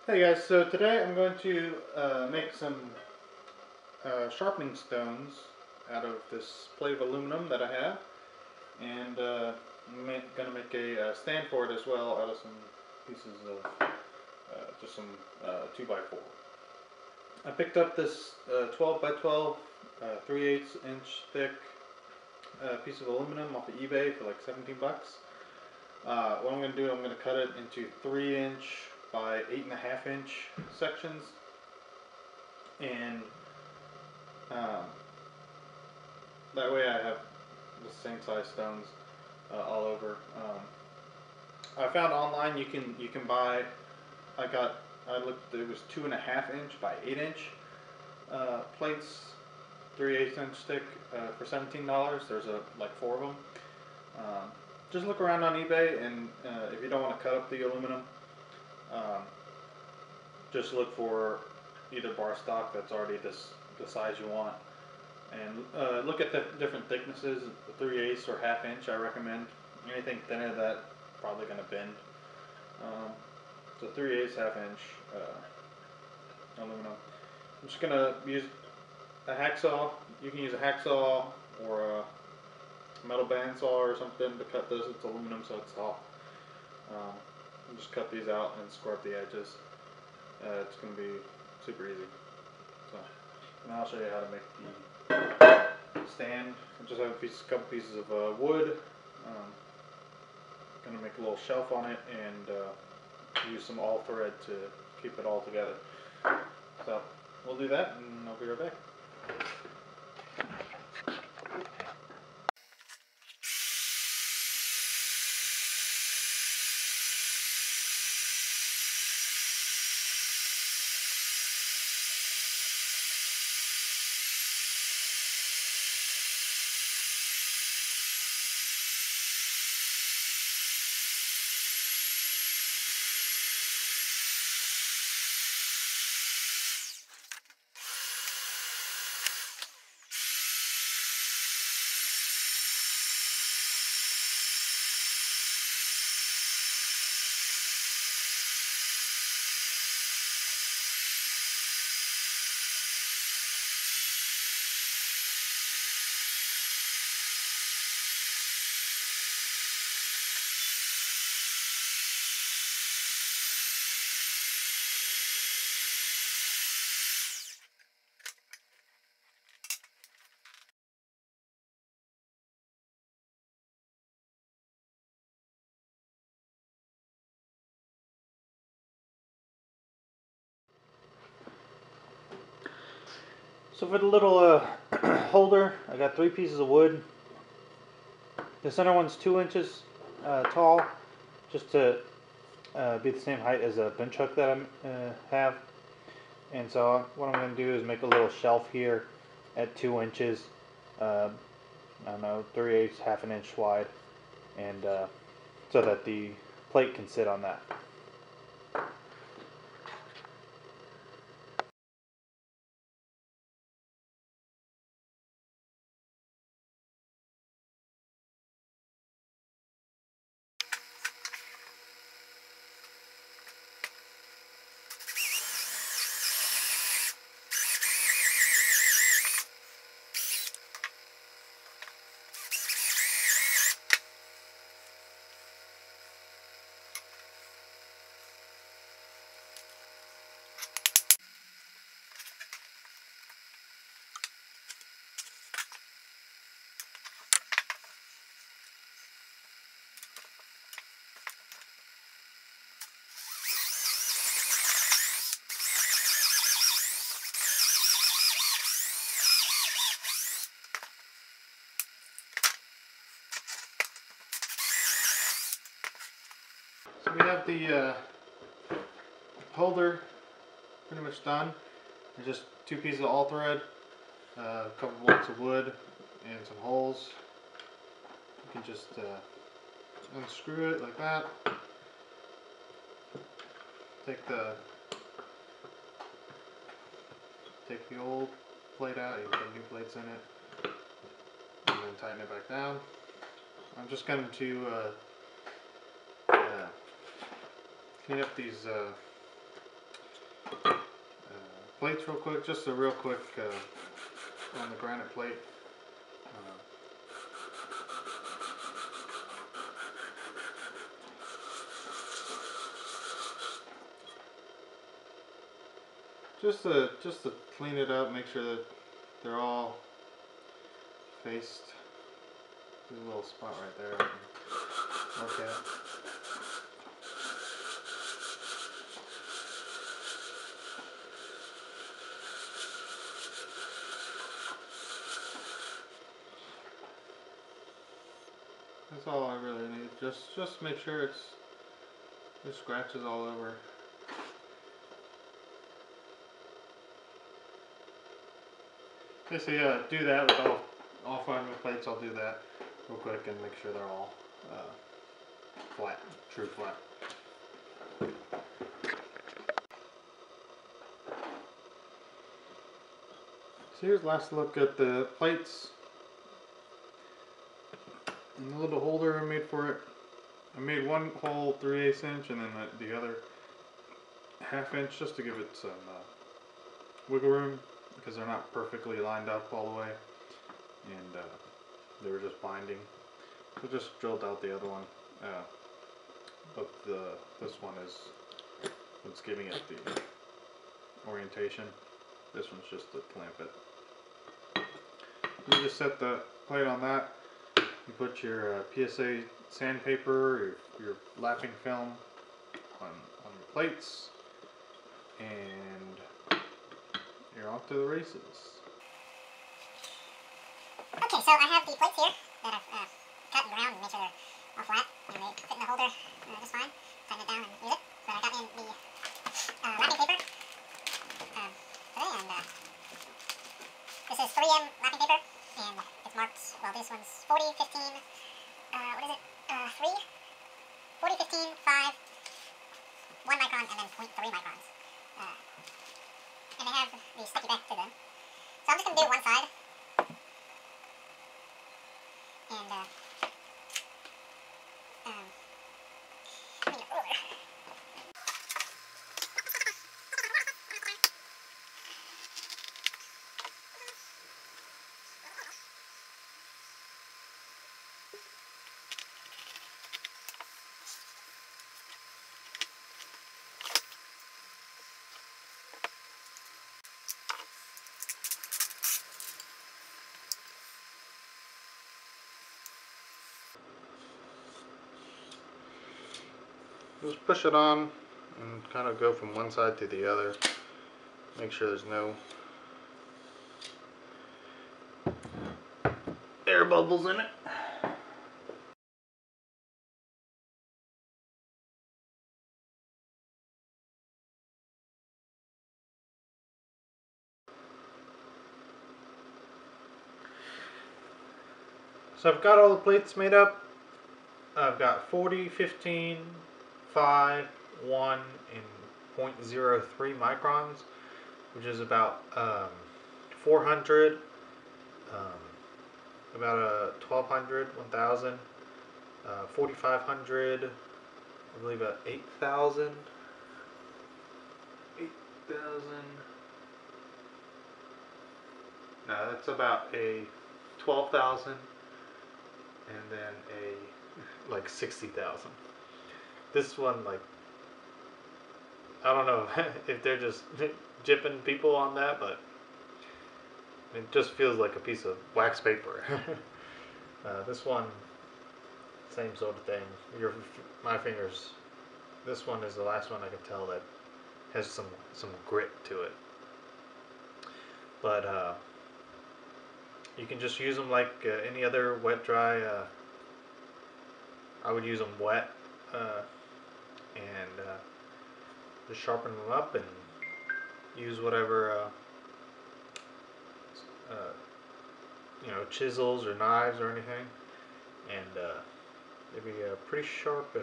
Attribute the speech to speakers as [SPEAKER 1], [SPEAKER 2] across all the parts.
[SPEAKER 1] Hey guys, so today I'm going to make some sharpening stones out of this plate of aluminum that I have, and I'm going to make a stand for it as well out of some pieces of just some 2x4. I picked up this 12 by 12 3/8 inch thick piece of aluminum off of eBay for like 17 bucks. What I'm going to do, I'm going to cut it into 3-inch by 8.5-inch sections, and um, that way I have the same size stones all over. I found online you can buy. I looked. It was 2.5-inch by 8-inch plates, 3/8 inch thick for $17. There's like 4 of them. Just look around on eBay, and if you don't want to cut up the aluminum, um, just look for either bar stock that's already the size you want, and look at the different thicknesses. The 3/8 or 1/2 inch I recommend. Anything thinner than that probably going to bend. So 3/8, 1/2 inch aluminum. I'm just going to use a hacksaw. You can use a hacksaw or a metal bandsaw or something to cut this. It's aluminum, so it's soft. Just cut these out and score up the edges. It's going to be super easy. So, and I'll show you how to make the stand. I just have a couple pieces of wood. Going to make a little shelf on it and use some all thread to keep it all together. So we'll do that, and I'll be right back. So for the little holder, I got 3 pieces of wood. The center one's 2 inches tall, just to be the same height as a bench hook that I have. And so what I'm going to do is make a little shelf here at 2 inches. I don't know, 3/8, 1/2 inch wide, and so that the plate can sit on that. So we have the holder pretty much done. There's just 2 pieces of all thread, a couple blocks of wood, and some holes. You can just unscrew it like that. Take the old plate out. You can put new plates in it, and then tighten it back down. I'm just going to clean up these plates real quick. Just a real quick on the granite plate. Just to clean it up, make sure that they're all faced. There's a little spot right there I can look at. That's all I really need. Just make sure there's scratches all over. Okay, so yeah, do that with all 5 of my plates. I'll do that real quick and make sure they're all flat, true flat. So here's last look at the plates and the little holder I made for it. I made one hole 3/8 inch and then the other 1/2 inch just to give it some wiggle room, because they're not perfectly lined up all the way, and they were just binding. So just drilled out the other one, but this one is what's giving it the orientation. This one's just to clamp it. You just set the plate on that. You put your PSA sandpaper, your lapping film on your plates, and you're off to the races.
[SPEAKER 2] Okay, so I have the plates here that I've cut and ground and made sure they're all flat, and they fit in the holder just fine. Tighten it down and use it. So I got in the wrapping paper today, and this is 3M wrapping paper, and it's marked, well, this one's 40, 15, what is it, 3, 40, 15, 5, 1 micron, and then 0.3 microns. And they have the sticky back to them. So I'm just going to do one side. And, let me get over.
[SPEAKER 1] Just push it on and kind of go from one side to the other. Make sure there's no air bubbles in it. So I've got all the plates made up. I've got 40, 15, 5, 1, and 0.03 microns, which is about 400, about 1200, 1000, 4500, I believe 8000, 8000. No, that's about a 12,000, and then a like 60,000. This one, like, I don't know if they're just jipping people on that, but it just feels like a piece of wax paper. This one, same sort of thing. My fingers. This one is the last one I can tell that has some grit to it. But you can just use them like any other wet dry. I would use them wet. And just sharpen them up and use whatever chisels or knives or anything, and they'd be pretty sharp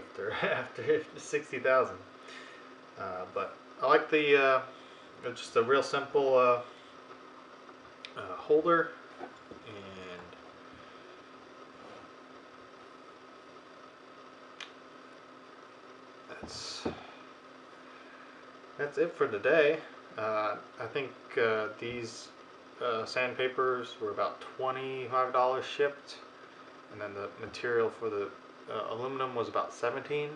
[SPEAKER 1] after 60,000. But I like the just a real simple holder, and that's it for today. I think these sandpapers were about $25 shipped, and then the material for the aluminum was about 17.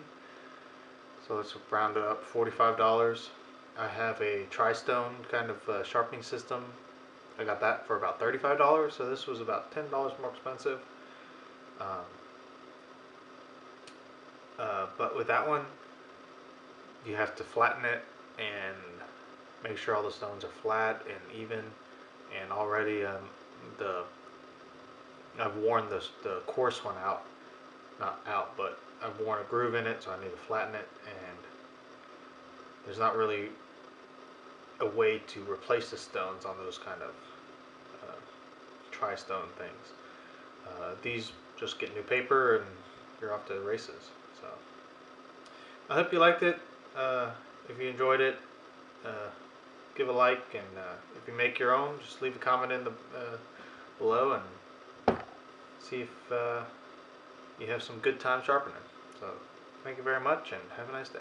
[SPEAKER 1] So let's round it up, $45. I have a tri-stone kind of sharpening system. I got that for about $35, so this was about $10 more expensive. Um, but with that one, you have to flatten it and make sure all the stones are flat and even. And already the I've worn the coarse one out, not out, but I've worn a groove in it, so I need to flatten it. And there's not really a way to replace the stones on those kind of tri-stone things. These just get new paper and you're off to the races. So I hope you liked it. If you enjoyed it, give a like, and if you make your own, just leave a comment in the below and see if you have some good time sharpening. So thank you very much and have a nice day.